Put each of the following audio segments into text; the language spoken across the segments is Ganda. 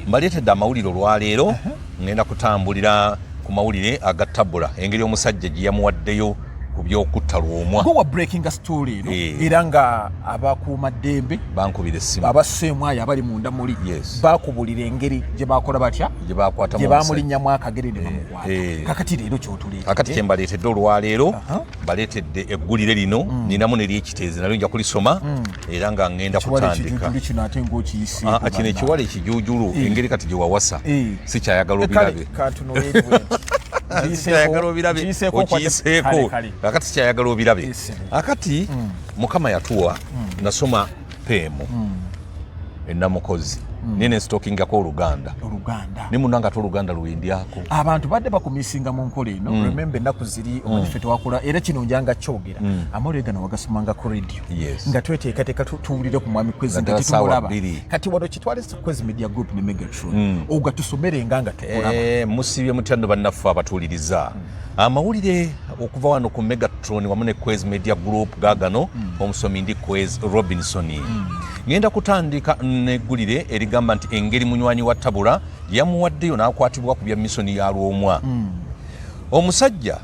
mbaletedde amawulire olwaleero ngenda kutambulira ku mawulire agatabula engeri omusajja gye yamuwaddeyo ku byokutta Lwomwa gwe wa breaking story eno era nga abakuuma ddembe bankubira essimu abasseemwayo abali munda muli bakubulira engeri gye bakola batya gye bamulinnyamu akagere ne bamukwata kakati leero kyotuleeta kakati kye mbaleetedde olwaleero mbaleetedde eggulire lino ninamu neryekiteezi nalyo nja kulisoma era nga ngenda kutandika kino ate ng'okiyise kino ekiwala ekijuujulu engeri kati gye wawasa sikyayagala obirabe sikyayagala obirabe okiyiseeko akati sikyayagala obirabe akati mukama yatuwa nasoma peemu ennamukozi nene stokingako Oluganda ne munanga to Oluganda luwindyako abantu badde bakumisinga mu nkola eno remember ennaku ziri omanyife twakola era kino njanga kyogera amawulire gano wagasomanga ku radio nga tweteekateeka tuwulire ku mwami Kwezi nga tetumulaba kati wano kitwale Kwezi Media Group ne Megatron ogatusomere nga tukulaba musibye mutyando bannaffe abatuuliriza amawulire okuva wano ku Megatron wamu ne Kwezi Media Group gaagano omusomi ndi Kwezi Robinson ngenda kutandika neggulire erigamba nti engeri munywanyi wa Tabula yamuwaddeyo n'akwatibwa ku bya misoni ya Lwomwa omusajja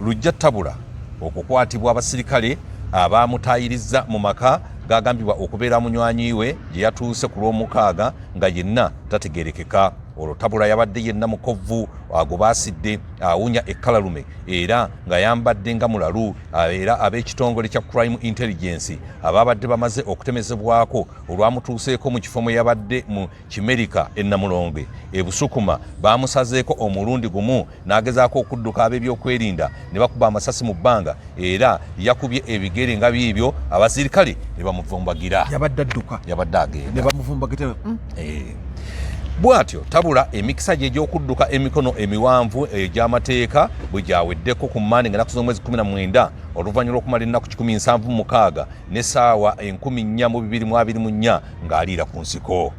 Lujja Tabula okukwatibwa abasirikale abamutayiriza mu maka gagambibwa okubeera munywanyi we gye yatuuse ku Lwomukaaga nga yenna tategerekeka olwo Tabula yabadde yenna mukovvu agobaasidde awunya ekkalalume era nga yambadde nga mulalu era ab'ekitongole kya Crime Intelligence ababadde bamaze okutemezebwako olwamutuuseeko mu kifo mwe yabadde mu Kimerika ennamulonge ebusukuma bamusazeeko omulundi gumu n'agezaako okudduka ab'ebyokwerinda ne bakuba amasasi mu bbanga era yakubye ebigere nga byebyo abasirikale ne bamuvumbagira yabadde agenda bwatyo Tabula emikisa gye egy'okudduka emikono emiwanvu egy'amateeka bwe gyaweddeko ku Mmande nga naku z'omwezi 19 oluvannyuma lw'okumala ennaku 176 n'essaawa 4,224 ng'aliira ku nsiko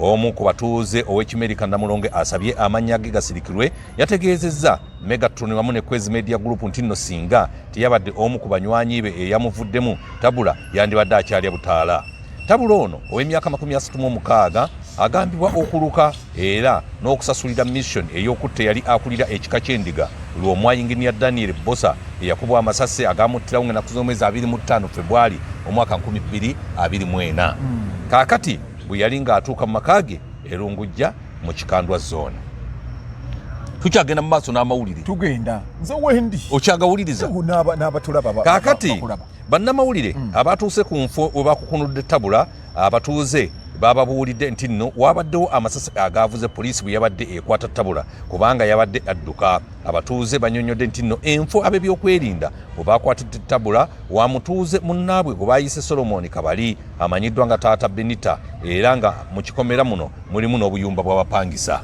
omu ku batuuze ow'Ekimerika Namulonge asabye amannya ge gasirikirwe yategeezezza Megatron wamu ne Kwezi Media Group nti nno singa teyabadde omu ku banywanyi be eyamuvuddemu Tabula yandibadde akyalya butaala Tabula ono ow'emyaka 36 agambibwa okuluka era n'okusasulira mission ey'okutta yali akulira ekika ky'endiga Lwomwa Engineer Daniel Bosa eyakubwa amasasi agamuttirawo ng'ennaku z'omwezi 25 February omwaka 2024 kaakati bwe yali ng'atuuka mu maka ge erungujja mu Kikandwa zone tukyagenda mu maaso n'amawulire tugenda nze wendi okyagawuliriza n'abatulaba kaakati bannamawulire abatuuse ku nfo we bakukunudde Tabula abatuuze bababuulidde nti nno wabaddewo amasasi agaavuze poliisi bwe yabadde ekwata Tabula kubanga yabadde adduka abatuuze banyonyodde nti nno enfo ab'ebyokwerinda bwe bakwatidde Tabula wa mutuuze munnaabwe gwe baayise Solomon Kabali amanyiddwa nga taata Benita era nga mu kikomera muno mulimu n'obuyumba bw'abapangisa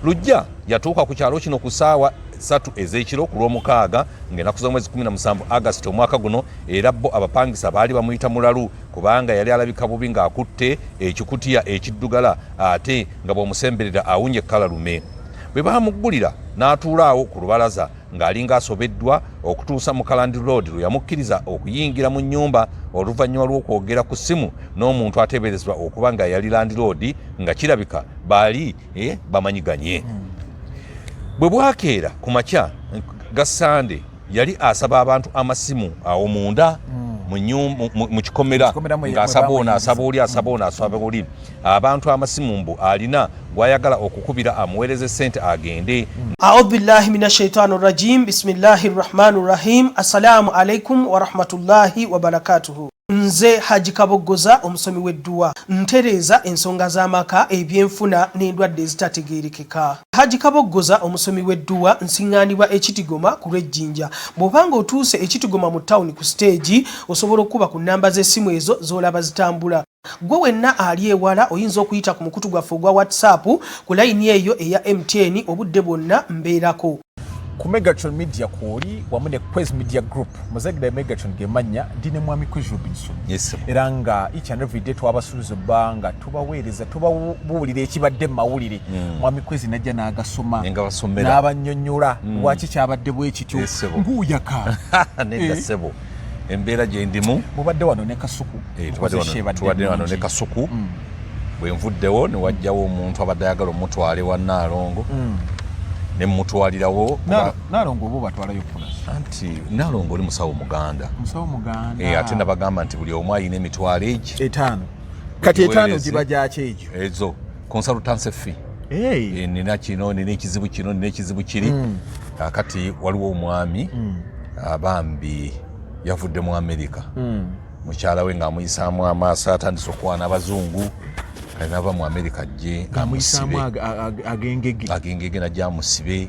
Lujja yatuuka ku kyalo kino ku ssaawa 3 ez'ekiro ku Lwomukaaga ng'ennaku z'omwezi 17 August omwaka guno era bo abapangisa baali bamuyita mulalu kubanga yali alabika bubi ng'akutte ekikutiya ekiddugala ate nga bw'omusemberera awunye ekkalalume bwe baamuggulira n'atuulaawo ku lubalaza ng'alinga asobeddwa okutuusa mu Kalandi Road lwe yamukkiriza okuyingira mu nnyumba oluvannyuma lw'okwogera ku ssimu n'omuntu ateeberezebwa okuba nga yali Land Road nga kirabika baali bamanyiganye bwe bwakeera ku makya ga Sande yali asaba abantu amasimu awo munda mu kikomera ng'asaba ono asaba oli asaba ono asaba oli abantu amasimu mbu alina gwayagala okukubira amuweereze ssente agende. A'udhu billahi minash shaitani rajim. Bismillahir rahmanir rahim. Assalamu alaikum wa rahmatullahi wa barakatuhu. Nze Haji Kabogoza omusomi w'edduwa ntereeza ensonga z'amaka ebyenfuna n'endwadde ezitategeerekeka. Haji Kabogoza omusomi w'edduwa nsiŋŋaanibwa Ekitigoma ku Lwejjinja. Bw'obanga otuuse Ekitigoma mu ttawuni ku siteegi osobola okuba ku nnamba z'essimu ezo z'olaba zitambula. Gwe wenna ali ewala oyinza okuyita ku mukutu gwaffe ogwa WhatsApp ku layini eyo eya MTN obudde bwonna mbeerako. Ku Megatron Media kwoli wamu ne Kwezi Media Group muzagida Megatron gemanya ndine mwami Kwezi Robinson era nga each and every day twabasuluza banga tubaweereza tubabuulira ekibadde mawulire mwami Kwezi najja n'agasoma n'abanyonnyola lwaki kyabadde bwe kityo nguyaka nenda sebo embeera gye ndimu mubadde wano ne Kasuku tubadde wano ne Kasuku bwe nvuddewo ne wajjawo omuntu abadde ayagala omutwale wa Naalongo ne mmutwalirawo Naalongo obo batwalayo police anti Naalongo oli musawo Muganda ate nabagamba nti buli omu alina emitwalo egi 5 kati 5 giba gyakyejo ezo consultancy fee nina kino nina ekizibu kino nina ekizibu kiri kati waliwo omwami abambi yavudde mu Amerika mukyala we ng'amuyisaamu amaaso atandise okwana abazungu nava mu Amerika ajje amusibe agengege najja amusibe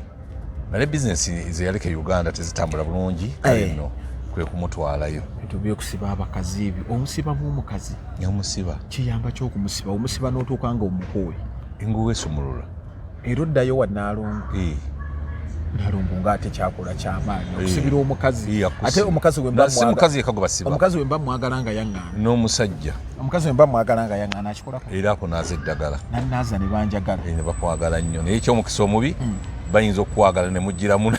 naye bizinesi ze yaleka Uganda tezitambula bulungi kale nno kwe kumutwalayo ebintu by'okusiba abakazi ebyo omusibamu omukazi yamusiba kiyamba ky'okumusiba omusiba n'otuuka nga omukowe enguwe esumulula era oddayo wa Naalongo Naalongo ng'ate kyakola kyamaanyi okusibira omukazi ate omukazi we mba mwagala nga yaŋŋaana n'omusajja omukazi we mba mwagala nga yaŋŋaana akikolako era ako naaza eddagala nannaaza ne banjagala ne bakwagala nnyo naye ekyomukisa omubi bayinza okukwagala ne mugiramu ne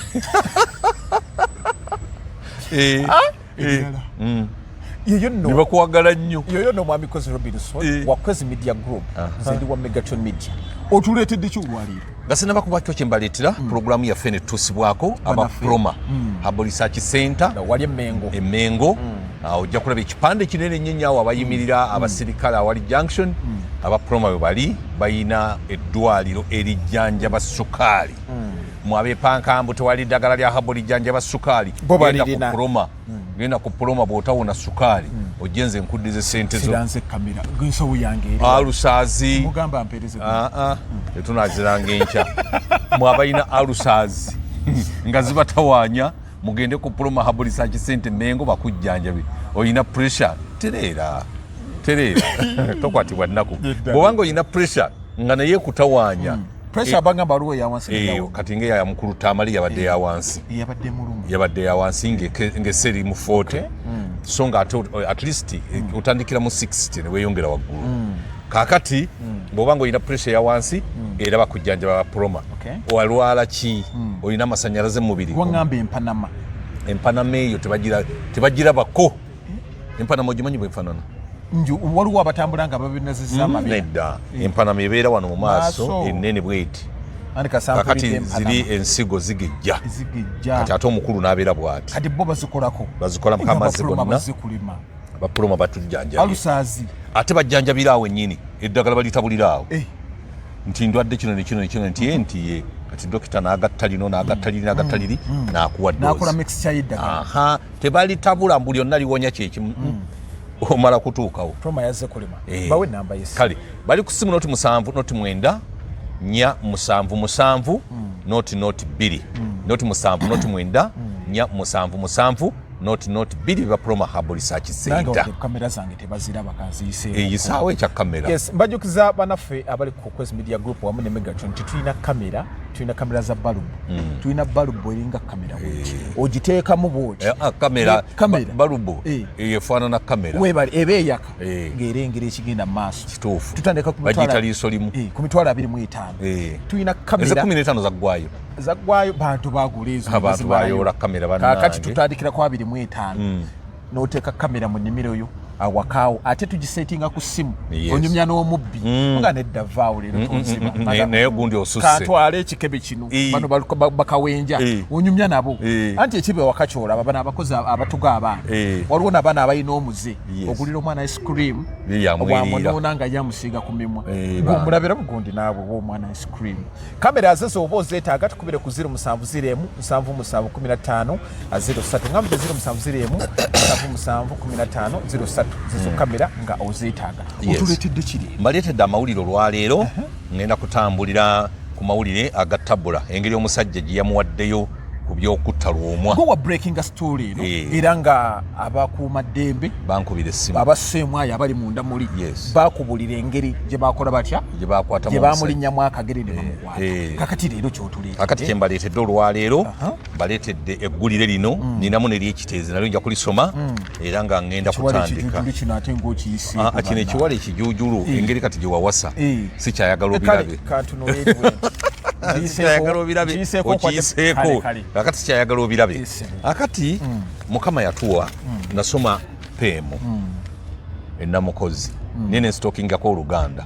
bakwagala nnyo yoyo nno omwami Kwezi Robinson wa Kwezi Media Group nzendi wa Megaton Media otuleetedde ki olwaleero nga sinabakubakyo kye mbaleetera pulogulaamu yaffe ne tutusibwako abaproma Hub Research Center wali Emmengo ojja kulaba ekipande kinene nnyo awo abayimirira abasirikale awali junction abaproma bwe bali bayina eddwaliro erijjanjaba sukaali mwabeepankambu tewali ddagala lya Hub lijjanjaba sukaali genda ku proma bw'otawona sukaali ojenze nkuddize sente zo alusaazi tetunaziranga enkya mwabayina alusaazi nga zibatawaanya mugende ku proma Hub Research Center Mengo bakujjanjabe oyina pressure tereera tokwatibwa nnaku bw'obanga oyina pressure nga naye kutawaanya pressure abanga baluwe ya wansi kati nge ya mukulu Tamali yabadde ya wansi yabadde ya wansi nge seri mu 40 so nga at least utandikira mu 60 ne weyongera waggulu kakati bw'obanga oyina pressure ya wansi era bakujjanjaba proma walwala ki oyina amasanyalaze mu mubiri wangamba empanama eyo tebagirabako empanama ogimanyi bwefaanana waliwo abatambula nga babinazizza nedda empanama ebeera wano mu maaso ennene bweti kakati ziri ensigo zigejja kati ate omukulu n'abeera bw'ati kati bo bazikola amazzi gonna abaproma batujjanjabye ate bajjanjabira awo ennyini eddagala balitabulira awo nti ndwadde kino nekino nekino ntiye kati dokita n'agatta lino n'agatta liri n'agatta liri n'akuwa doozi tebalitabula mbuli yonna liwonya kyekimu omala kutuukawo proma yazze kulima bawe namba yesi kale bali ku simu noti 7 noti 9 nya 7 noti 2 noti 7 noti 9 nya 7 noti 2 ba proma Hub Research Center nange kamera zange tebaziraba kanziise eyisaawe ekya kamera yes mbajukiza banaffe abali ku Kwezi Media Group wamu ne Megaton tulina kamera za balubu tulina balubu eringa kamera ogiteekamu bwoti kamera balubu eyefaanana kamera webali eba eyaka ng'erengera ekigenda mu maaso kituufu tutandika bagiyita liiso limu ku mitwalo 25 tulina kamera 15 zaggwayo bantu bagula ezo abantu bayoola kamera bannange kakati tutandikira ku 25 n'oteeka kamera mu nnimiro yo awakaawo ate tugisetinga ku simu onyumya n'omubbi nga nedda vaawo leero tonziba naye gundi osusse katwala ekikebe kino bano bakawenja onyumya nabo anti ekibe wakakyolaba bano abakozi abatuga abaana waliwo n'abaana abalina omuze ogulira omwana ice cream wamunoona nga yamusiiga ku mimwa mulabira bugundi naabwe bw'omwana ice cream kamera zezo oba ozeetaaga tukubire ku 0701 7715 03 ngambe 0701 7715 03 zizo kamera nga ozeetaaga otuleetedde kiri mbaleetedde amawulire olwaleero ngenda kutambulira ku mawulire agatabula engeri omusajja gye yamuwaddeyo ku byokutta Lwomwa wa breaking a story no era nga abakuuma ddembe bankubira essimu abasseemwayo abali munda muli bakubulira engeri gye bakola batya gye bamulinnyamu akagere ne bamukwata kakati leero kyotuleetedde kakati kye mbaleetedde olwaleero mbaleetedde eggulire lino ninamu neryekiteezi nalyo nja kulisoma era nga ngenda kutandika kino ekiwala ekijuujulu engeri kati gye wawasa si kyayagala obirabe kyayagala obirabe okiyiseeko akati kyayagala obirabe akati mukama yatuwa nasoma peemu ennamukozi nene stokingako Oluganda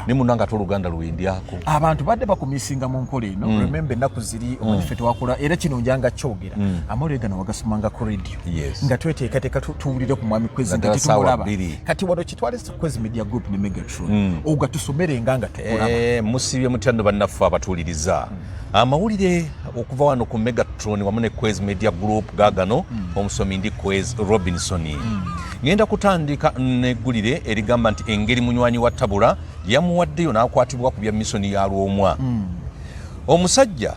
ne munanga to Oluganda luwindyako abantu badde bakumisinga mu nkola eno remember ennaku ziri omanyife twakola era kino njanga kyogera amawulire wagasomanga ku radio nga tweteekateeka tuwulire ku mwami Kwezi nga titumulaba kati wano kitwale Kwezi Media Group ne Megatron ogatusomere nga tukulaba musibye mutyando bannaffe abatuuliriza amawulire okuva wano ku Megatron wamu ne Kwezi Media Group gaagano omusomi ndi Kwezi Robinson ngenda kutandika neggulire erigamba nti engeri munywanyi wa Tabula yamuwaddeyo n'akwatibwa ku bya misoni ya Lwomwa omusajja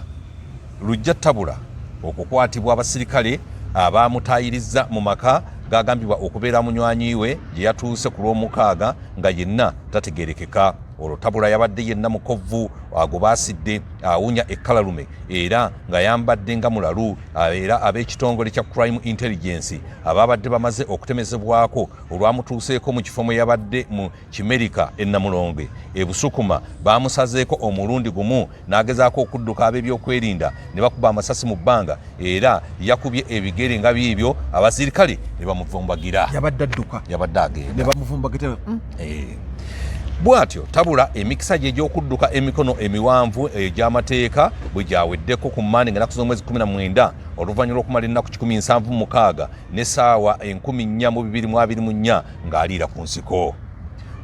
Lujja Tabula okukwatibwa abasirikale abamutayiriza mu maka gagambibwa okubeera munywanyi we gye yatuuse ku Lwomukaaga nga yenna tategerekeka olwo Tabula yabadde yenna mukovvu agobaasidde awunya ekkalalume era nga yambadde nga mulalu era ab'ekitongole kya Crime Intelligence ababadde bamaze okutemezebwako olwamutuuseeko mu kifo mwe yabadde mu Kimerika ennamulonge ebusukuma bamusazeeko omulundi gumu n'agezaako okudduka ab'ebyokwerinda ne bakuba amasasi mu bbanga era yakubye ebigere nga byebyo abasirikale ne bamuvumbagira yabadde agenda bwatyo Tabula emikisa gye gy'okudduka emikono emiwanvu egy'amateeka bwe gyaweddeko ku Mmande nga z'omwezi 19 oluvannyuma lw'okumala ennaku 176 n'essaawa 1424 ng'aliira ku nsiko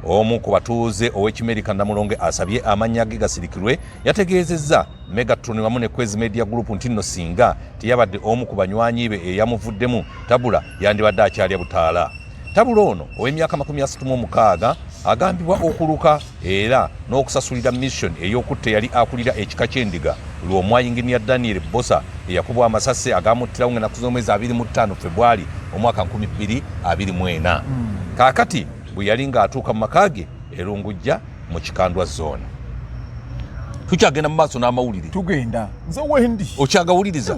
omu ku batuuze ow'Ekimerika Namulonge asabye amannya ge gasirikirwe yategeezezza Megatron wamu ne Kwezi Media Group nti nno singa teyabadde omu ku banywanyi be eyamuvuddemu Tabula yandibadde akyalya butaala Tabula ono ow'emyaka 36 agambibwa okuluka era n'okusasulira mission ey'okutta yali akulira ekika ky'endiga Lwomwa Engineer Daniel Bosa eyakubwa amasasi agamuttirawo ng'ennaku z'omwezi 25 February omwaka 2024 kaakati bwe yali ng'atuuka mu maka ge erungujja mu Kikandwa zone tukyagenda mu maaso n'amawulire tugenda nze wendi okyagawuliriza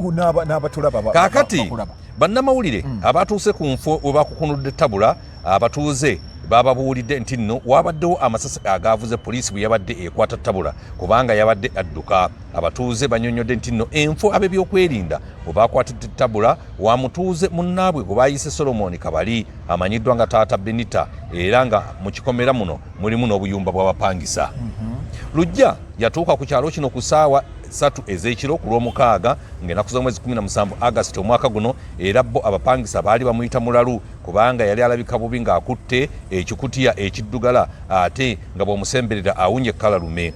n'abatulaba kaakati bannamawulire abatuuse ku nfo we bakukunudde Tabula abatuuze bababuulidde nti nno wabaddewo amasasi agaavuze poliisi bwe yabadde ekwata Tabula kubanga yabadde adduka abatuuze banyonyodde nti nno enfo ab'ebyokwerinda bwe bakwatidde Tabula wamutuuze munnaabwe gwe baayise Solomon Kabali amanyiddwa nga taata Benita era nga mu kikomera muno mulimu n'obuyumba bw'abapangisa Lujja yatuuka ku kyalo kino ku ssaawa 3 ez'ekiro ku Lwomukaaga ng'ennaku z'omwezi 17 August omwaka guno era bo abapangisa baali bamuyita mulalu kubanga yali alabika bubi ng'akutte ekikutiya ekiddugala ate nga bw'omusemberera awunye ekkalalume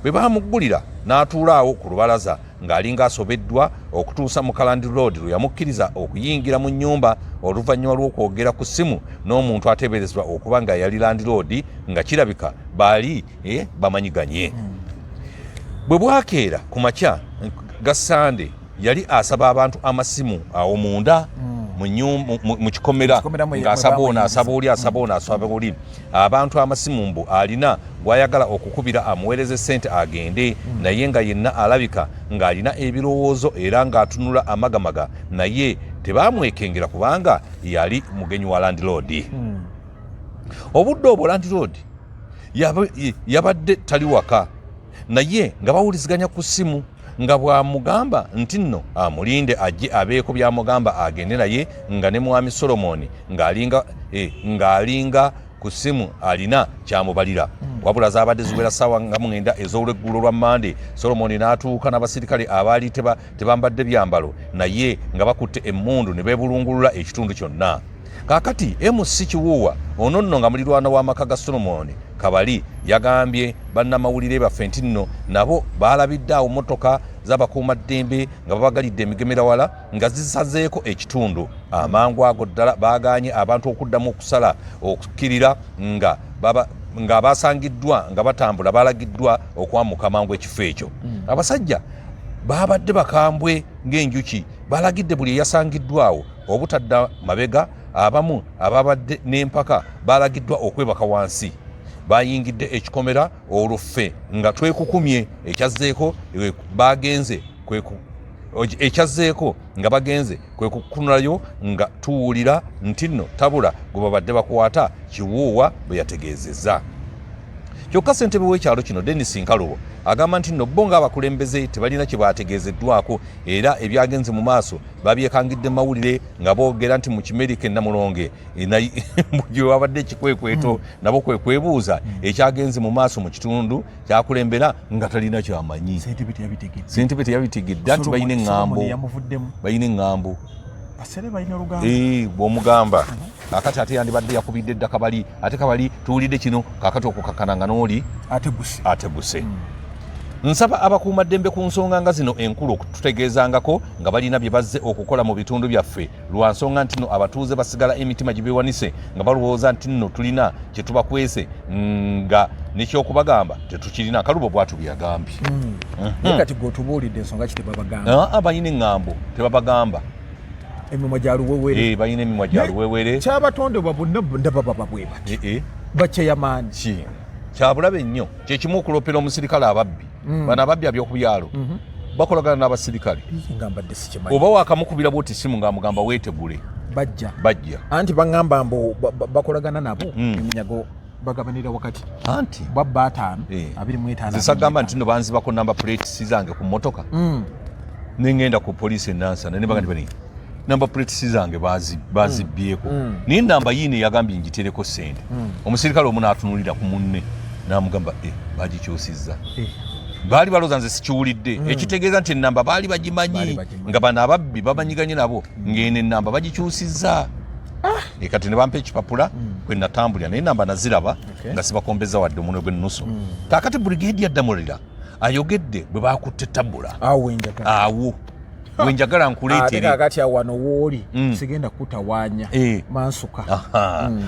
bwe baamuggulira n'atuulaawo ku lubalaza ng'alinga asobeddwa okutuusa mu Kalandi Road lwe yamukkiriza okuyingira mu nnyumba oluvannyuma lw'okwogera ku ssimu n'omuntu ateeberezebwa okuba nga yali Land Road nga kirabika baali bamanyiganye bwe bwakeera ku makya ga Sande yali asaba abantu amasimu awo munda mu kikomera ng'asaba ono asaba oli asaba ono asaba oli abantu amasimu mbu alina gw'ayagala okukubira amuweereze ssente agende naye nga yenna alabika ng'alina ebirowoozo era ng'atunula amagamaga naye tebaamwekengera kubanga yali mugenyi wa Land Road obudde obwo Land Road yabadde tali waka naye nga bawuliziganya ku ssimu nga bw'amugamba nti nno amulinde ajje abeeko by'amugamba agende naye nga ne mwami Solomon ng'alinga ku ssimu alina kyamubalira wabula zaabadde ziwera ssaawa nga 9 ez'olweggulo lwa Mmande Solomon n'atuuka n'abasirikale abaali tebambadde byambalo naye nga bakutte emmundu ne beebulungulula ekitundu kyonna kaakati MC Kiwuuwa ono nno nga mulirwana w'amaka ga Solomon Kabali yagambye bannamawulire baffe nti nno nabo baalabidde awo mmotoka z'abakuumaddembe nga babagalidde emigemerawala nga zisazeeko ekitundu amangu ago ddala baaganye abantu okuddamu okusala okukkirira nga basangiddwa nga batambula balagiddwa okwamuka mangu ekifo ekyo abasajja baabadde bakambwe ng'enjuki balagidde buli eyasangiddwawo obutadda mabega abamu ababadde n'empaka balagiddwa okwebaka wansi bayingidde ekikomera oluffe nga twekukumye ekyazzeeko nga bagenze kwe kukunulayo nga tuwulira nti nno Tabula gwe babadde bakwata Kiwuuwa bwe yategeezezza kyokka ssentebe w'ekyalo kino Dennis Nkalobo agamba nti nno bo ng'abakulembeze tebalina kye baategeezeddwako era ebyagenze mu maaso babyekangidde mawulire nga boogera nti mu Kimerike Namulonge gye wabadde ekikwekweto nabo kwe kwebuuza ekyagenze mu maaso mu kitundu kyakulembera nga talina kyamanyi. Ssentebe teyabitegedde anti balina eŋŋambo bw'omugamba kakati ate yandibadde yakubidde edda Kabali ate Kabali tuwulidde kino kakati okukakana nga n'oli ateguse. Nsaba abakuumaddembe ku nsonga nga zino enkulu okututegeezangako nga balina bye bazze okukola mu bitundu byaffe lwa nsonga nti nno abatuuze basigala emitima gye beewanise nga balowooza nti nno tulina kye tubakwese nga nekyokubagamba tetukirina. Kalubo bwatu byagambye kati gwotubuulidde ensonga ki tebabagamba balina eŋŋambo tebabagamba emimwa gya luwewere balina emimwa gya luwewere kyabatondebwa bonna baba bwe bati bakyeyamaani kyabulabe nnyo kyekimu okulopera omusirikale ababbi bano ababbi ab'okubyalo bakolagana n'abasirikale oba wakamukubira bwoti simu ng'amugamba weetegule bajja anti baŋŋamba mbu bakolagana nabo eminyago bagabanira wakati anti bwabba 5 25 zisagamba nti nno banzibako namba plates zange ku mmotoka nengenda ku poliisi enansana nebaga nti bani namba plates zange bazibbyeko naye namba yiine yagambye ngitereko ssente omusirikale omu n'atunulira ku munne n'amugamba bagikyusizza baali balooza nze sikiwulidde ekitegeeza nti enamba baali bagimanyi nga bano ababbi babanyiganye nabo ng'eno enamba bagikyusizza kati ne bampa ekipapula kwe natambulira naye namba naziraba nga sibakombeza wadde omunwe gw'ennusu kaakati Brigadier Adamulira ayogedde bwe baakutte tabula awo wenjagala nkuleetere kakati wano wooli sigenda kutawaanya mansuka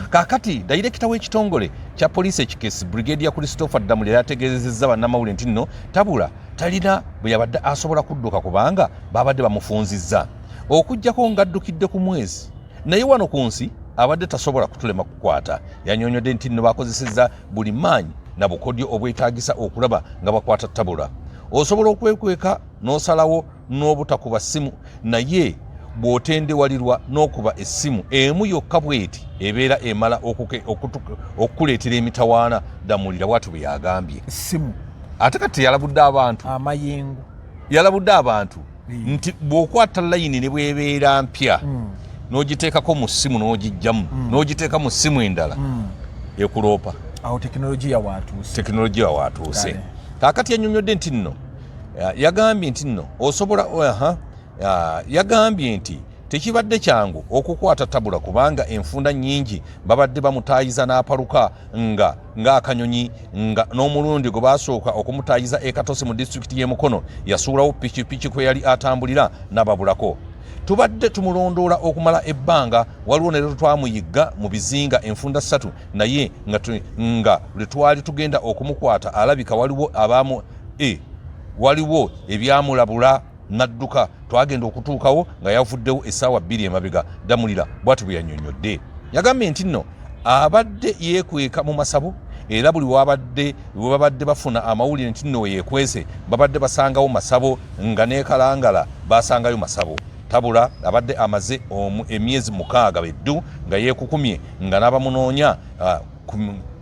kakati dayirekita w'ekitongole kya poliisi ekikesi Brigadier Christopher Damulira yategeezezza bannamawulire nti nno tabula talina bwe yabadde asobola kudduka kubanga babadde bamufunzizza okuggyako ng'addukidde ku mwezi naye wano ku nsi abadde tasobola kutulema kukwata. Yannyonnyodde nti nno bakozesezza buli maanyi na bukodyo obwetaagisa okulaba nga bakwata tabula. Osobola okwekweka n'osalawo n'obutakuba ssimu naye bw'otendewalirwa n'okuba essimu emu yokka bw'eti ebeera emala okukuleetera emitawaana. Damulira bw'atyo bwe yagambye essimu ate kati yalabudde abantu amayengo yalabudde abantu nti bw'okwata layini ne bw'ebeera mpya n'ogiteekako mu ssimu n'ogijjamu n'ogiteeka mu ssimu endala ekuloopa. Awo tekinologiya waatuuse. Kaakati yannyonnyodde nti nno yagambye nti nno osobola yagambye nti tekibadde kyangu okukwata tabula kubanga enfunda nnyingi babadde bamutaayiza n'apaluka ng'akanyonyi nga n'omulundi gwe baasooka okumutaayiza ekatose mu disitulikiti y'e Mukono yasuulawo pikipiki kwe yali atambulira n'ababulako. Tubadde tumulondoola okumala ebbanga waliwo ne twamuyigga mu bizinga enfunda 3 naye nga lwe twali tugenda okumukwata alabika waliwo ebyamulabula n'adduka twagenda okutuukawo nga yavuddewo essaawa 2 emabega. Damulira bw'atyo bwe yannyonnyodde. Yagambye nti nno abadde yeekweka mu masabo era buli we babadde bafuna amawulire nti nno weyeekwese babadde basangawo masabo nga neekalangala basangayo masabo. Tabula abadde amaze emyezi 6 beddu nga yeekukumye nga n'abamunoonya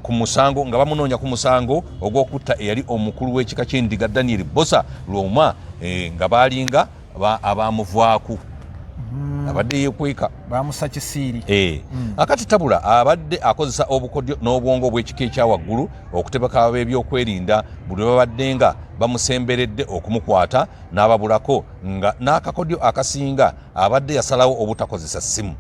ku musango nga bamunoonya ku musango ogw'okutta eyali omukulu w'ekika ky'endiga Daniel Bosa Lwoma nga baalinga abamuvaaku abadde yeekweka bamusa kisiiri. Akati Tabula abadde akozesa obukodyo n'obwongo obw'ekika ekyawaggulu okutebeka ab'ebyokwerinda buli babadde nga bamusemberedde okumukwata n'ababulako nga n'akakodyo akasinga abadde yasalawo obutakozesa ssimu.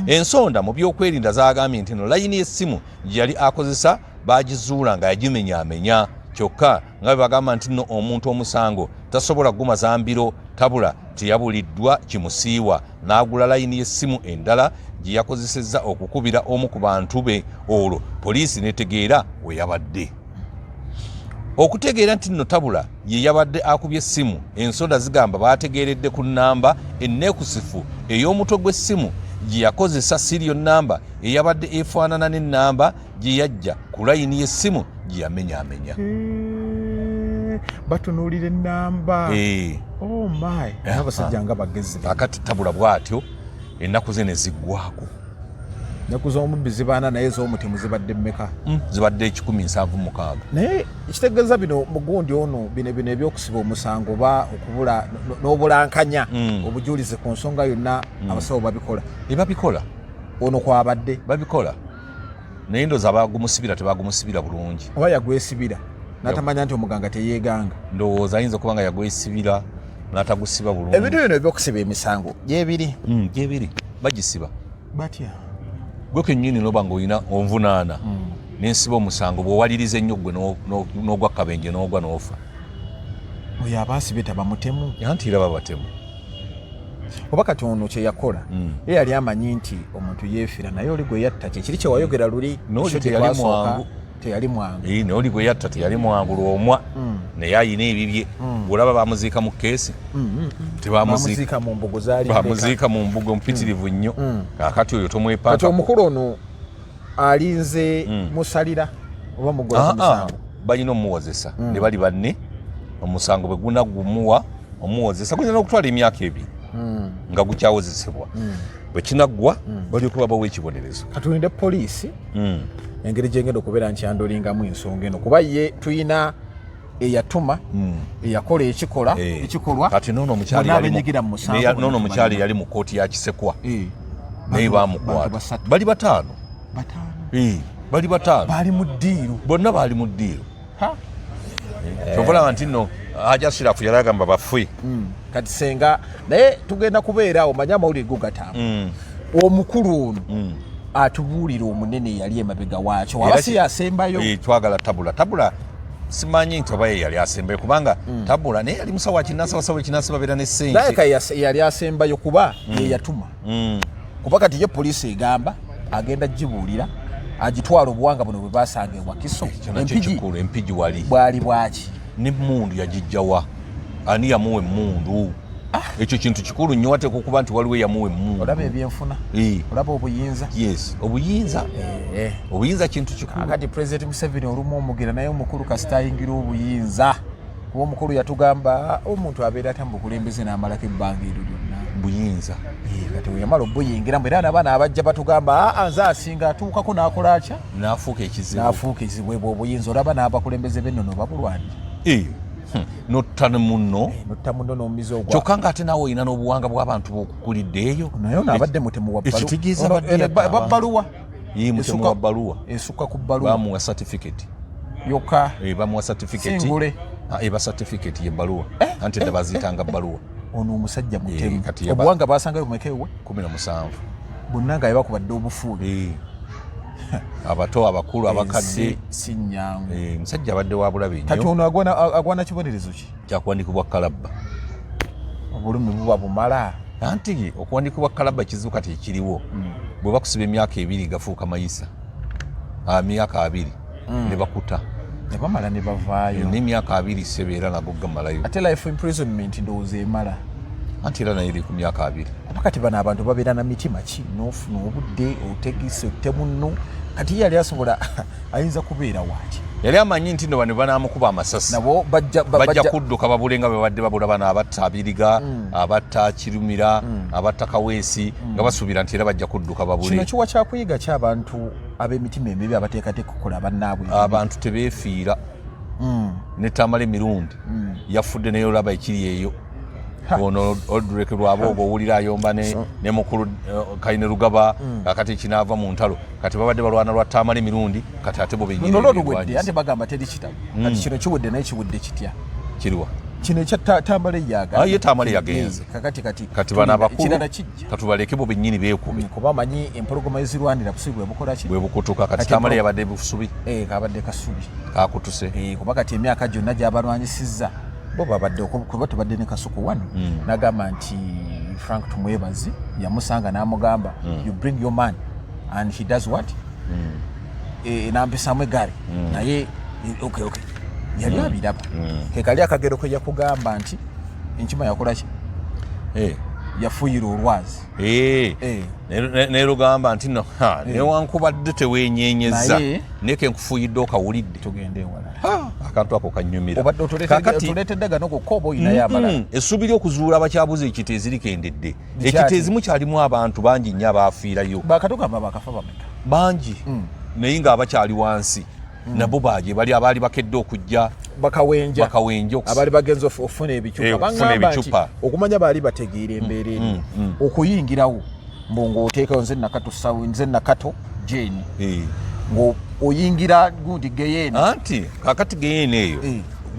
Ensonda mu byokwerinda zaagambye nti no layini y'essimu gye yali akozesa baagizuula nga yagimenyaamenya kyokka nga bwe bagamba nti nno omuntu omusango tasobola gumaza mbiro. Tabula teyabuliddwa kimusiiwa n'agula layini y'essimu endala gye yakozesezza okukubira omu ku bantu be olwo poliisi netegeera we yabadde. Okutegeera nti nno Tabula ye yabadde akubye essimu ensonda zigamba baategeeredde ku nnamba enneekusifu ey'omutwe gw'essimu gye yakozesa serial namba eyabadde efaanana n'ennamba gye yajja ku layini y'essimu gye yamenyaamenya. Batunuulira ennamba. Oh my. Abasajja nga bagezi. Akati Tabula bw'atyo ennaku ze ne ziggwako. ennaku z'omubbi zibaana naye z'omutimu zibadde mmeka? Zibadde 176. Naye kitegeeza bino mugundi ono bino ebyokusiba omusango oba okubula n'obulankanya obujulizi ku nsonga yonna abasawo babikola. Babikola ono kwabadde babikola naye ndowooza abagumusibira tebagumusibira bulungi oba yagwesibira n'atamanya nti omuganga teyeeganga. Ndowooza ayinza okuba nga yagwesibira n'atagusiba bulungi. Ebintu bino ebyokusiba emisango gyebiri bagisiba batya gwe kennyini noba ng'olina onvunaana n'ensiba omusango bw'owaliriza ennyo gwe n'ogwa kabenje n'ogwa n'ofa. oyo abaasibye tabamutemu anti era babatemu. oba kati ono kye yakola ye yali amanyi nti omuntu yeefira naye oli gwe yatta kyekiri kye wayogera luli teyali mwangu. Naye oli gwe yatta teyali mwangu lwomwa naye ayina ebibye. Olaba bamuziika mu keesi tebamuziika mu mbugo zaali bamuziika mu mbugo mpitirivu nnyo. Kakati oyo tomwepata. Kati omukulu ono alinze musalira oba mugola musango balina omuwozesa ne bali banne omusango bwe gunagumuwa omuwozesa gulina n'okutwala emyaka ebiri nga gukyawozesebwa. Bwe kinaggwa balyoke babawo ekibonerezo. katulinde poliisi engeri gyengenda okubeera nkyandolingamu ensonga eno kuba ye tuyina eyatuma eyakola ekikolwa kati noono omukyali yali mu kooti ya Kisekwa naye bamukwata. Bali bataano baali mu ddiiru bonna baali mu ddiiru. Tovolaba nti nno Hajja Shirafu yali agamba baffe kati senga naye tugenda kubeera omanye amawulire go gatamba omukulu ono atubuulira omunene yali emabega waakyo waba si yasembayo. Twagala tabula simanyi nti oba ye yali asembayo kubanga tabula naye yali musawo wakinasa babeera ne ssente. naye ka yali asembayo kuba ye yatuma kuba kati ye poliisi egamba agenda gibuulira agitwala obuwanga buno bwe basanga ewa Kiso. Empigi wali bwali bwaki n'emmundu yagijjawa ani yamuwa emmundu. Ekyo kintu kikulu nnyo wateeka okuba nti waliwo yamuwa emmundu. Olaba ebyenfuna olaba obuyinza. Yes obuyinza kintu kikulu. Akati President Museveni olumu omugera naye omukulu kasita ayingira obuyinza kuba omukulu yatugamba omuntu abeera atambukulembeze n'amalako ebbanga eryo lyonna buyinza. Kati we yamala obuyingiramu era n'abaana abajja batugamba nze asinga atuukako n'akola atya n'afuuka ekizibu ebwo obuyinza olaba n'abakulembeze b'ennono babulwanira. Notta munno n'omumizi ogwa kyokka ng'ate naawe olina n'obuwanga bw'abantu b'okukulidde eyo. naye ono abadde mutemu wa bbaluwa mutemu wa bbaluwa esukka ku bbaluwa bamuwa certificate yokka bamuwa certificate singule eba certificate y'ebbaluwa anti edda baziyitanga bbaluwa. ono omusajja mutemu. obuwanga basangayo bumekewe 17 bonna nga yebakubadde obufuuli abato abakulu abakadde si nnyangu. Musajja abadde wa bulabe nnyo. Kati ono agwana kibonerezo ki? Kyakuwandikibwa kalabba. Obulumi buba bumala. Anti okuwandikibwa kalabba kizibu kati ekiriwo. Bwe bakusiba emyaka 2 gafuuka mayisa. Myaka 2 ne bakuta. Ne bamala ne bavaayo. N'emyaka 2 sebeera nago gamalayo. Ate life imprisonment ndowooza emala. Anti era nayo eri ku myaka 2. Kati bano abantu babeera na mitima ki n'ofuna obudde otegise otemunno kati yali asobola ayinza kubeera waati. Yali amanyi nti nno bano banaamukuba amasasi. Nabo bajja kudduka babulenga bwe badde babula bano abatta Abiriga, abatta Kirumira, abatta Kaweesi nga basuubira nti era bajja kudduka babule. Kino kiwa kyakuyiga ky'abantu ab'emitima emibi abateekateeka okukola bannaabwe. Abantu tebeefiira. Ne Tamale Mirundi yafudde naye olaba ekiri eyo. Ono Odrek Lwaboogo owulira ayomba ne mukulu Kaine Rugaba kakati kinaava mu ntalo kati babadde balwana lwa Tamale Mirundi kati ate bo benyine n'olwedde ate bagamba teri kitabo kati kino kiwedde naye kiwedde kitya kiriwa kino ekya Tamale yaga ye Tamale yagenze kati bana abakulu katubaleke bo benyini beekubi kuba amanyi empologoma ezirwanira busubi bwebukola ki bwebukutuka kati Tamale yabadde busubi kabadde kasubi kakutuse kuba kati emyaka gyonna gyabalwanyisizza bo babadde kuba tubadde ne Kasuku wano nagamba nti Frank Tumwebazi yamusanga n'amugamba you bring your man and he does what nampisamu egaali naye okay yali abiraba kekali akagero ke yakugamba nti enkima yakola ki yafuyira olwazi nerugamba nti no newankubadde tewenyenyeza naye ke nkufuyidde okawulidde tugende ewala akantu ako kanyumira tuletedde gano ku kkobo oyinayo amala essuubi ly'okuzuula abakyabuze ekiteezi likendedde ekiteezi mukyalimu abantu bangi nnyo abaafiirayo bakatugamba bakafa bameka bangi naye ng'abakyali wansi nabo baje bali abaali bakedde okujja bakawenja abali bagenze ofuna ebicupa okumanya baali bategeera embeera eri okuyingirawo ng'oteekayo nze nakato jeni ng'oyingira gundi geyeeni anti kakati geyeeni eyo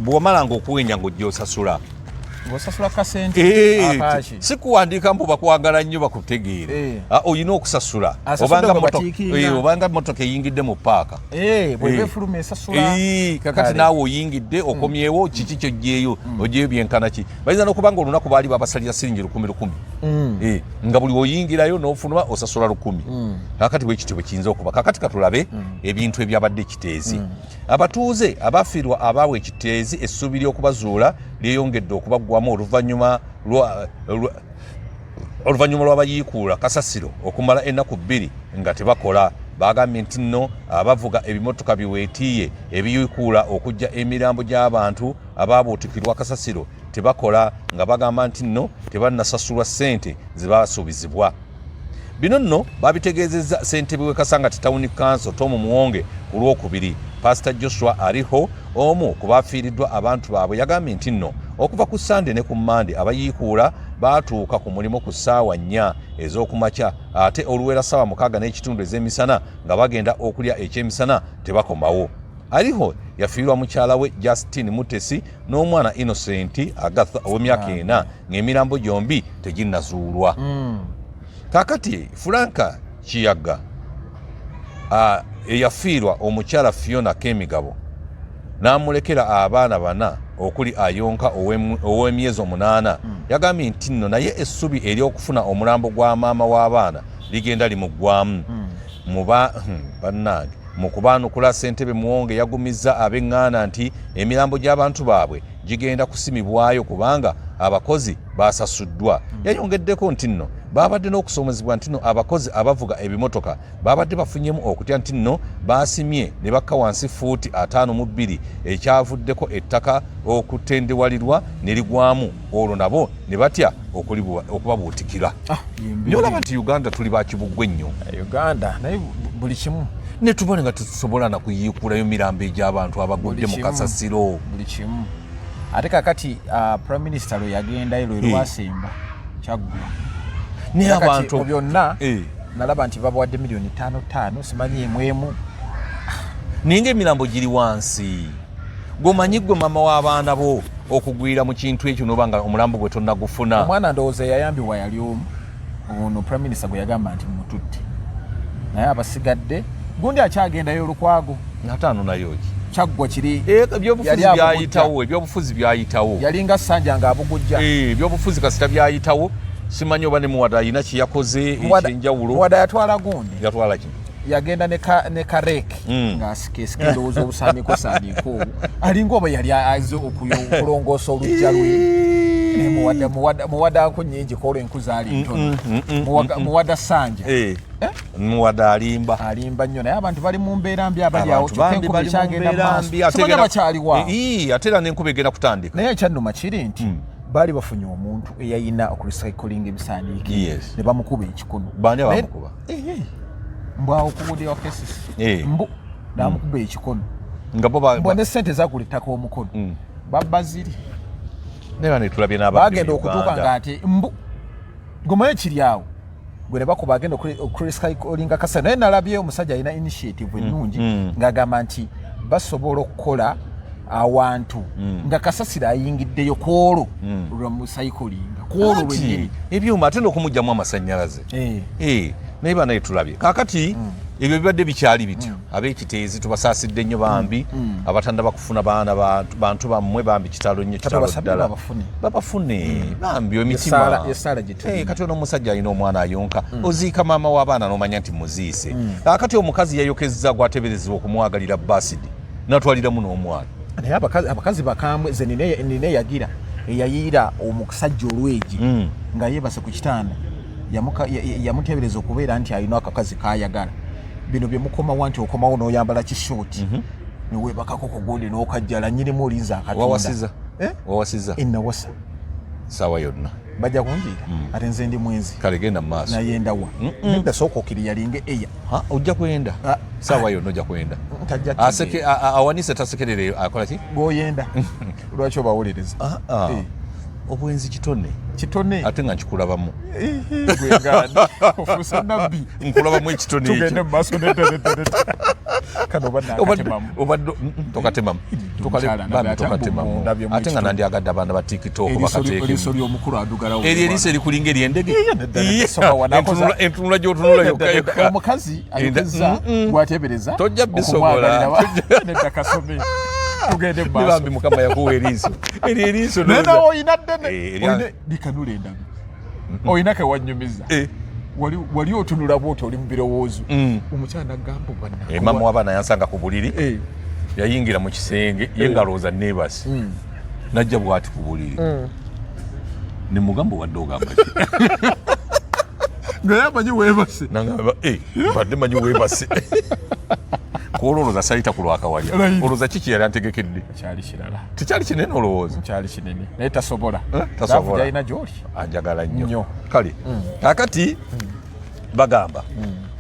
bw'omalanga okuwenya ng'ojja osasula ng'osasula kasente sikuwandiika mbu bakwagala nnyo bakutegeere olina okusasula obanga motoka eyingidde mu paaka bweba efuluma esasula kakati naawe oyingidde okomyewo kiki kyojjeeyo ogyeyo byenkana ki bayinza n'okubanga olunaku baali babasalira siringi 1,000 nga buli oyingirayo n'ofunwa osasula 1,000 kakati bwekityo bwe kiyinza okuba kakati katulabe ebintu ebyabadde ekiteezi abatuuze abafiirwa abaawe ekiteezi essuubi ly'okubazuula lyeyongedde okubaggwamu oluvannyuma lw'abayiikuula kasasiro okumala ennaku 2 nga tebakola bagambye nti nno abavuga ebimotoka biweetiiye ebiyiikuula okujja emirambo gy'abantu abaabuutikirwa kasasiro tebakola nga bagamba nti nno tebannasasulwa ssente zebasuubizibwa. Bino nno babitegeezezza ssentebe w'e Kasangati Town Council Tom Muwonge ku Lwokubiri. Pastor Joshua aliho omu ku bafiiriddwa abantu baabwe yagambye nti nno okuva ku Sande ne ku Mande abayiikuula baatuuka ku mulimu ku ssaawa 4 ez'okumakya ate oluwera ssaawa 6 n'ekitundu ez'emisana nga bagenda okulya ekyemisana tebakomawo. Aliho yafiirwa mukyala we Justine Mutesi n'omwana Innocent Agatha ow'emyaka 4 ng'emirambo gyombi teginnazuulwa. Kakati Franka Kiyaga eyafiirwa omukyala Fiona Kemigabo n'amulekera abaana 4 okuli ayonka ow'emyezi 8 yagambye nti nno naye essubi ery'okufuna omulambo gwa maama w'abaana ligenda limuggwamu bannange mu kubaanukula ssentebe Muwonge yagumizza ab'eŋŋaana nti emirambo gy'abantu baabwe gigenda kusimibwayo kubanga abakozi basasuddwa. Yayongeddeko nti nno babadde n'okusomezebwa nti nno abakozi abavuga ebimotoka babadde bafunyemu okutya nti nno basimye ne bakka wansi fuuti 52 ekyavuddeko ettaka okutendewalirwa ne ligwamu olwo nabo ne batya okubabuutikira. Nyolaba nti Uganda tuli bakibuggwe nnyo. Uganda naye buli kimu ne tubone nga tusobola na kuyiikulayo mirambo egy'abantu abagudde mu kasasiro buli kimu. Ate kakati Prime Minister lwe yagendayo lwe lwasemba kyaggwa naye abantu byonna nalaba nti babawadde milioni 5 simanyi emwemu ninga emirambo giri wansi gomanyi gwe mama w'abaana bo okugwira mu kintu ekyo nobanga omulambo gwe tonnagufuna. Omwana ndowooza yayambibwa yali omu ono Prime Minister gwe yagamba nti mututte naye abasigadde gundi akyagendayo Lukwago nataano nayo ki kyaggwa kiri ebyobufuzi byayitawo yalinga Ssanja ng'abugujja ebyobufuzi kasita byayitawo simanyi oba ne Muwada alina kyeyakoze ekyenjawulo. Muwada yatwala gundi yatwala ki yagenda ne kareki ng'asikesika endowooza obusaaniko alinga oba yali aze okulongoosa olujja lwe Muwada ako nnyingi koolwa enku zaali ntono Muwada Ssanja Muwada alimba nnyo naye abantu bali mu mbeera mbi abali awo enkuba ekyagenda maaso simanya bakyaliwa ate era n'enkuba egenda kutandika. Naye ekyannuma kiri nti baali bafunye omuntu eyayina okurecycling ebisaaniiko ne bamukuba ekikono. Baani abamukuba? Mbwawo okubuulira cases n'amukuba ekikono mbwa ne ssente zagula ettaka omukono babba ziri naye netulabye bagenda okutuuka ng'ate ngomayo kiri awo gwe ne bakuba agenda okurecyclinga kasa naye nalabye omusajja alina initiative ennungi ng'agamba nti basobola okukola awantu nga kasasiro ayingiddeyo kwolwo lwa musaikolinga kwolwo lwennyini ebyuma ate n'okumugyamu amasannyalaze naye banaye tulabye kakati ebyo bibadde bikyali bityo ab'ekiteezi tubasaasidde nnyo bambi abatanda bakufuna baana bantu bammwe bambi kitalo nnyo kitalo ddala babafune bambi emitima kati ono omusajja alina omwana ayonka oziika maama w'abaana n'omanya nti muziise kakati omukazi yayokezza gwateberezebwa okumwagalira basidi natwaliramu n'omwana. Naye abakazi bakambwe ze nine yagira eyayiira omusajja olwegi nga yeebase ku kitanda yamuteebereza okubeera nti alina akakazi kayagala. Bino bye mukomawo nti okomawo n'oyambala kishooti ne webakako ku gundi n'okajjala nyirimu olinza akatonda. Wawasiza Nawasa sawa yonna bajja kunjira ate nze ndi mwenzi kale genda mu maaso nayenda wa nda soko okiriya linge eya ojja kwenda sawa yonna ojja kwenda awanise tasekerere akola ki goyenda lwaki obawuliriza obwenzi kitone ate nga nkikulabamu gweganda ofuusa nabbi nkulabamu ekitone tugende mu maaso kano tokatemamu ate nga nandyagadde abaana ba tiktok bakateekeriiso ly'omukulu adugalawo eryo eriiso erikulinga eryendege entunula gy'otunula yokka omukazi ayogeza bw'ateebereza tojja bisobola nedda kasome tugende mu maaso bambi mukama yakuwa eriiso eryo eriiso nena oyina ddene likanula endabi oyina kewanyumiza wali otunula bwoti oli mu birowoozo omukyala nagamba bana mama w'abaana yansanga ku buliri yayingira mu kisenge ye ngalowooza neebase najja bw'ati ku buliri ne mugamba wadde ogamba ki nga yamanyi weebase nagamba badde manyi weebase kuolowooza sayita ku lwakawalya olowooza kiki yali antegekedde kyali kirala tekyali kinene olowooza kyali kinene naye tasobola alina gyoli anjagala nnyo kale kakati bagamba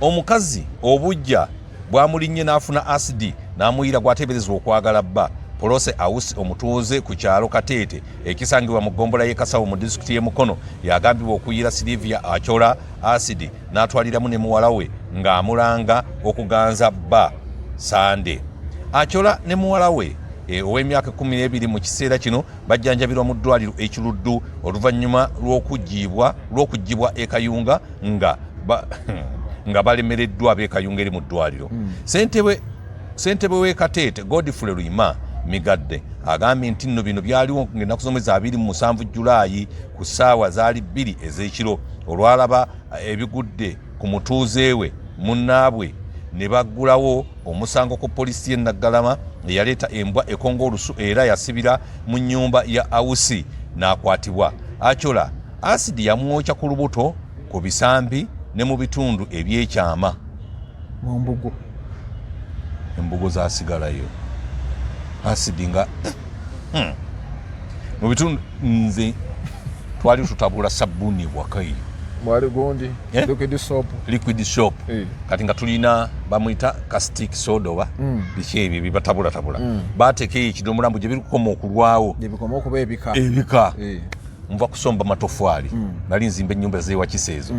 omukazi obujja bwamulinnye n'afuna asidi n'amuyira gwateeberezebwa okwagala bba Polose Awusi omutuuze ku kyalo Kateete ekisangibwa mu gombola y'e Kasawo mu disitulikiti y'e Mukono yagambibwa okuyira Silivia Achola asidi n'atwaliramu ne muwala we ng'amulanga okuganza bba Sande. Achola ne muwala we ow'emyaka 12 mu kiseera kino bajjanjabirwa mu ddwaliro ekiruddu oluvannyuma lw'okuggyibwa e Kayunga nga balemereddwa ab'e Kayunga eri mu ddwaliro. Ssentebe w'e Kateete Godfrey Luyima Migadde agambye nti nno bino byaliwo ng'ennaku z'omwezi 27 Julaayi ku ssaawa zaali 2 ez'ekiro olwalaba ebigudde ku mutuuze we munnaabwe ne baggulawo omusango ku poliisi y'e Naggalama eyaleeta embwa ekonga olusu era yasibira mu nnyumba ya Awusi n'akwatibwa. Achola asidi yamwokya ku lubuto ku bisambi ne mu bitundu ebyekyama mu mbugo embugo zasigalayo asidi nga mu bitundu nze twali tutabula sabuni bwakayo mwali gondi liquid soap kati nga tulina bamuyita caustic soda biki ebyo bibatabula bateeka ekidomola mbu gye birikukoma okulwawo ebika nva kusomba matofali nali nzimba ennyumba z'ewa Kiseezo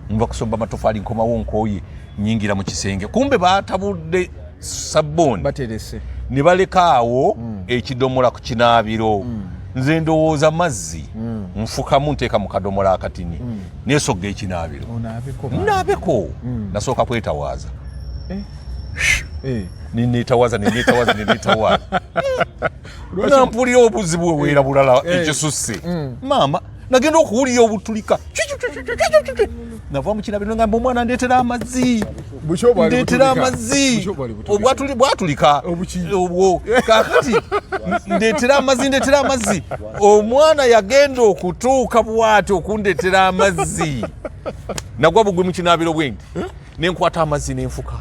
nva kusomba matofali nkomawo nkooye nyingira mu kisenge kumbe batabudde sabuni baterese ne balekaawo ekidomola ku kinaabiro nze ndowooza mazzi nfukamu nteeka mu kadomola akatini nesogga ekinaabiro naabeko nasooka kwetawaaza ninetawaza nampulira obuzibu weweera bulala ekisusse maama nagenda okuwulira obutulika nava mu kinabiro ngamba omwana ndeetera amazzi bwatulika obwo kakati ndeetera amazzi omwana yagenda okutuuka bwati okundeetera amazzi nagwa bugwe mu kinabiro bwendi nenkwata amazzi nenfuka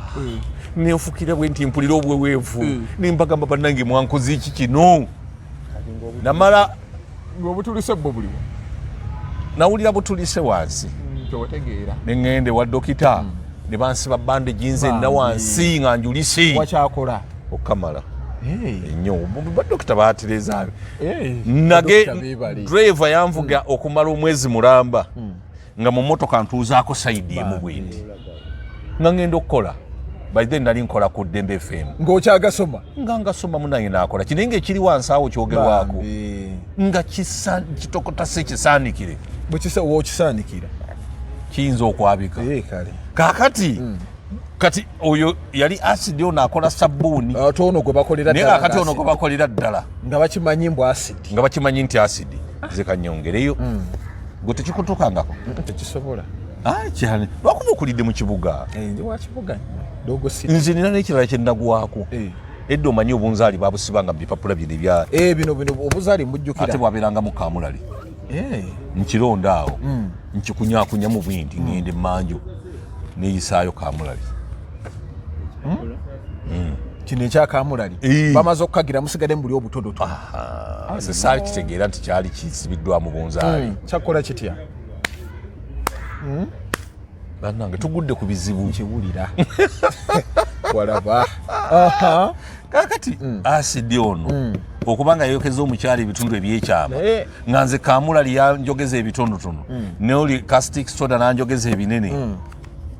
nenfukira bwenti mpulira obweweevu nembagamba bannange mwankozi ki kino namala ng'obutulise bwo buliwo nawulira butulise wansi neŋŋende wa dokita ne bansiba bandegi nze nna wansi nga njulise wakyakola okamala ennyo badokita baatereza nage driver yanvuga okumala omwezi mulamba nga mu mmotoka ntuuzaako sayidi emu bwendi nga ŋŋenda okukola by then nali nkola ku Ddembe FM ng'okyagasoma nga ngasoma munange naakola kino ng'ekiri wansi awo kyogerwako nga kitokota si kisaanikire wokisaanikira kiyinza okwabika kakati kati oyo yali asidi ono akola sabbuuni naye kakati ono gwe bakolera ddala nga bakimanyi mbu asidi nga bakimanyi nti asidi zekanyongereyo gwe tekikutukangako tekisobola kyane lwakuba okulidde mu kibuga nze nina n'ekirala kyennagwako edda omanyi obunzaali babusibanga mu bipapula bino bino obuzaali mujjukira ate bwabeerangamu kaamulali nkironda awo nkikunyakunyamu bwinti ngende manjo neyisaayo kaamulali kino ekyakamulali bamaze okukagira musigadde mbuli obutodoto sesaali kitegeera nti kyali kisibiddwa mu bunzaali kyakola kitya bannange tugudde ku bizibu nkiwulira walaba kakati asidi ono okubanga yayokeza omukyala ebitundu ebyekyama nga nze kamulali yanjogeza ebitonotono neoli castic soda nanjogeza ebinene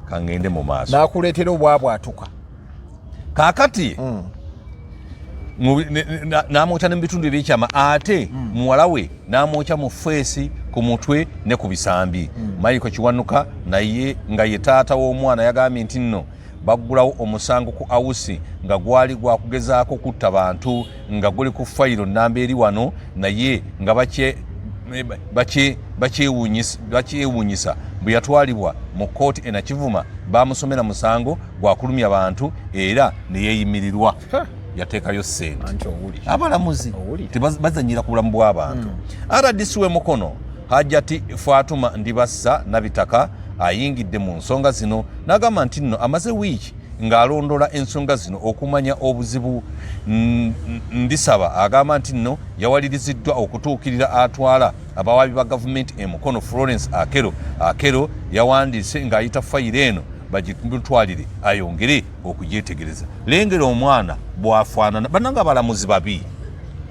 kangende mu maaso nakuleetera obwabwatuka kakati namwokya ne mu bitundu ebyekyama ate muwala we namwokya mu feesi ku mutwe ne ku bisambi Michael Kiwanuka naye nga ye taata w'omwana yagambye nti nno baggulawo omusango ku awusi nga gwali gwakugezaako kutta bantu nga guli ku fayiro namba eri wano naye nga bakyewuunyisa bwe yatwalibwa mu kooti e Nakivuma bamusomera musango gwakulumya bantu era ne yeeyimirirwa yateekayo ssente abalamuzi tebazanyira ku bulamu bw'abantu RDC w'e Mukono Hajjati Fatuma Ndibassa Nabitaka ayingidde mu nsonga zino n'agamba nti nno amaze wiiki ng'alondola ensonga zino okumanya obuzibu. Ndisaba agamba nti nno yawaliriziddwa okutuukirira atwala abawabi ba gavumenti e Mukono Florence Akero yawandiise ng'ayita fayiro eno bagimutwalire ayongere okugyetegereza. Lengera omwana bwafaanana bannanga abalamuzi babi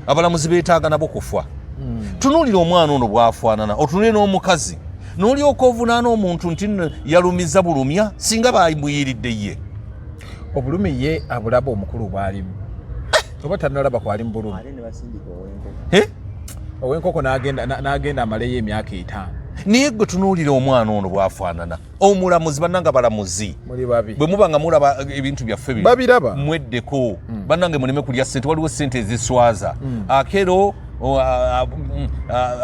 abalamuzi beetaaga nabo kufa. Tunuulira omwana ono bwafaanana otunule n'omukazi n'olyoka ovunaana omuntu nti yalumiza bulumya singa bamuyiridde ye obulumi ye abulaba omukulu bwalimu oba tanalaba kwali mu bulumi owenkoko n'agenda amaleyo emyaka 5 naye gwe tunuulira omwana ono bwafaanana omulamuzi bannanga balamuzi bwe muba nga mulaba ebintu byaffe babiraba mweddeko bannange muleme kulya ssente waliwo ssente eziswaza Akero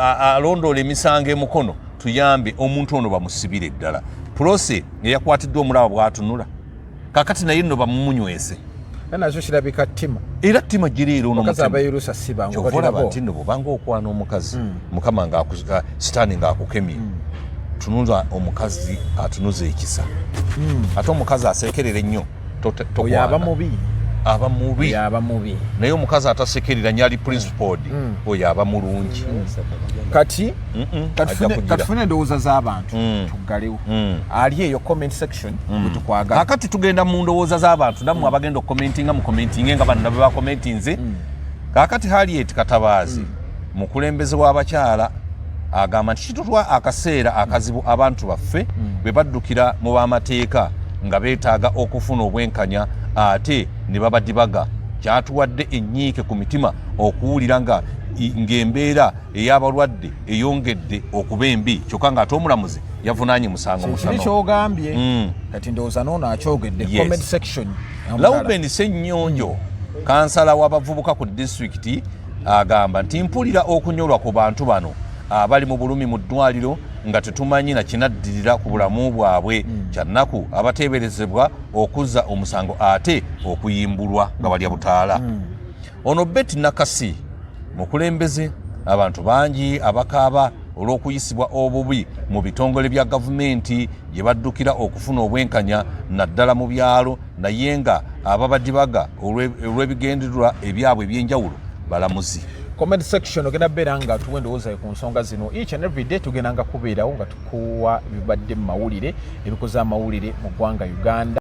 alondoola emisango e Mukono tuyambe omuntu ono bamusibire eddala Prose eyakwatiddwa omulaba bwatunula kakati naye nno bamumunywese nazo kirabika ttima era ttima gireero abayirusa sibangoolaba nti nno bwobanga okwana omukazi mukama sitaani ng'akukemye tunula omukazi atunuza ekisa ate omukazi asekerera ennyo aba mubi aba mubi naye omukazi atasekerera nyali principled oyo aba mulungi kati katufune endowooza z'abantu tuggalewo ali eyo comment section bwetukwagala kakati tugenda mu ndowooza z'abantu nammwe abagenda okukomentinga mukomentinge nga bano nabo bakomentinze kakati Harriet Katabaazi mukulembeze w'abakyala agamba nti kitutwa akaseera akazibu abantu baffe bwe baddukira mu b'amateeka nga beetaaga okufuna obwenkanya ate ne babadibaga kyatuwadde ennyiike ku mitima okuwulira ng'embeera ey'abalwadde eyongedde okuba embi kyokka ng'ate omulamuzi yavunaanye musango musano kyogambye kati ndowooza n'ono akyogedde comment section Lauben Ssennyonjo kansala w'abavubuka ku disitulikiti agamba nti mpulira okunyolwa ku bantu bano abali mu bulumi mu ddwaliro nga tetumanyi na kinaddirira ku bulamu bwabwe kyannaku abateeberezebwa okuzza omusango ate okuyimbulwa nga balya butaala. Ono Betty Nakasi mukulembeze abantu bangi abakaaba olw'okuyisibwa obubi mu bitongole bya gavumenti gye baddukira okufuna obwenkanya naddala mu byalo naye nga ababadibaga olw'ebigendererwa ebyabwe eby'enjawulo balamuzi. Comment section ogenda beera nga tuwa endowooza ku nsonga zino each and every day tugenda nga kubeerawo nga tukuwa ebibadde mu mawulire ebikoze amawulire mu ggwanga Uganda.